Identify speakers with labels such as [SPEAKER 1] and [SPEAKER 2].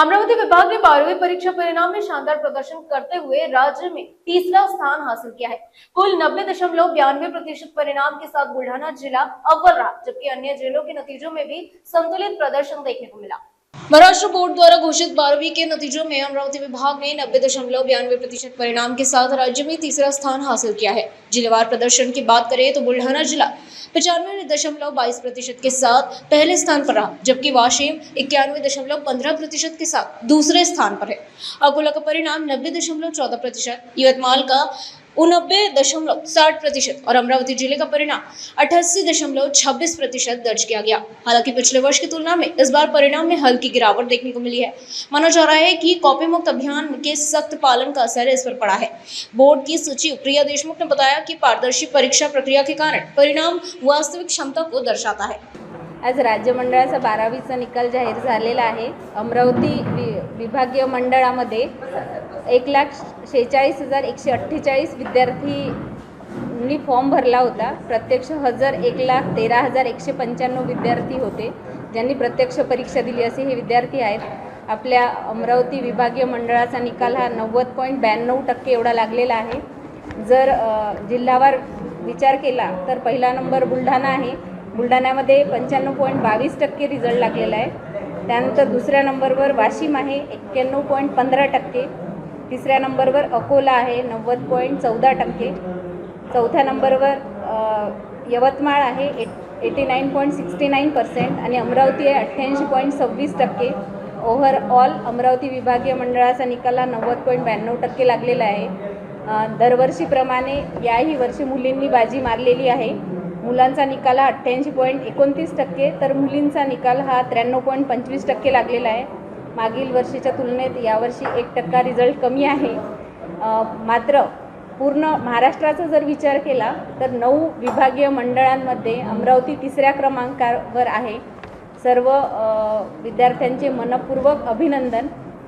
[SPEAKER 1] अमरावती विभाग ने 12वीं परीक्षा परिणाम में शानदार प्रदर्शन करते हुए राज्य में तीसरा स्थान हासिल किया है। कुल 90.92% परिणाम के साथ बुल्ढाना जिला अव्वल रहा, जबकि अन्य जिलों के नतीजों में भी संतुलित प्रदर्शन देखने को मिला। महाराष्ट्र बोर्ड द्वारा घोषित 12वीं के नतीजों में अमरावती विभाग ने 90.92% परिणाम के साथ राज्य में तीसरा स्थान हासिल किया है। जिलेवार प्रदर्शन की बात करें तो बुल्ढाना जिला 95.22% के साथ पहले स्थान पर रहा, जबकि वाशिम 91.15% के साथ दूसरे स्थान पर है। अकोला का परिणाम 90.14%, यवतमाल का 89.60% और अमरावती जिले का परिणाम 88.26% दर्ज किया गया। हालांकि पिछले वर्ष की तुलना में इस बार परिणाम में हल्की गिरावट देखने को मिली है। माना जा रहा है कि कॉपी मुक्त अभियान के सख्त पालन का असर इस पर पड़ा है। बोर्ड की सचिव प्रिया देशमुख ने बताया कि पारदर्शी परीक्षा प्रक्रिया के कारण परिणाम वास्तविक क्षमता को दर्शाता है।
[SPEAKER 2] आज राज्य मंडळाचा 12वीचा निकाल जाहीर झालेला आहे। अमरावती विभागीय मंडळामध्ये 1,46,148 विद्यार्थ्यांनी फॉर्म भरला होता। प्रत्यक्ष हजर 1,13,195 विद्यार्थी होते, ज्यांनी प्रत्यक्ष परीक्षा दिली असे हे विद्यार्थी आहेत। आपल्या अमरावती विभागीय मंडळाचा निकाल हा 90.92% एवढा लागलेला आहे। जर जिल्हावार विचार केला तर पहिला नंबर बुलढाणा आहे। बुलढाण्यामध्ये 95.22% रिझल्ट लागलेला आहे। त्यानंतर दुसऱ्या नंबरवर वाशिम आहे 91.15%, तिसऱ्या नंबरवर अकोला आहे 90.14%, चौथ्या नंबरवर यवतमाळ आहे 89.69% आणि अमरावती आहे 88.26%। ओव्हरऑल अमरावती विभागीय मंडळाचा निकाल 90.92% लागलेला आहे। दरवर्षीप्रमाणे याही वर्षी मुलींनी बाजी मारलेली आहे। मुलांचा निकाल 88.29%, तर मुलींचा निकाल हा 93.25% लागलेला आहे। मागील वर्षीच्या तुलनेत यावर्षी 1% रिझल्ट कमी आहे। मात्र पूर्ण महाराष्ट्राचा जर विचार केला तर 9 विभागीय मंडळांमध्ये अमरावती तिसऱ्या क्रमांकावर आहे। सर्व विद्यार्थ्यांचे मनपूर्वक अभिनंदन।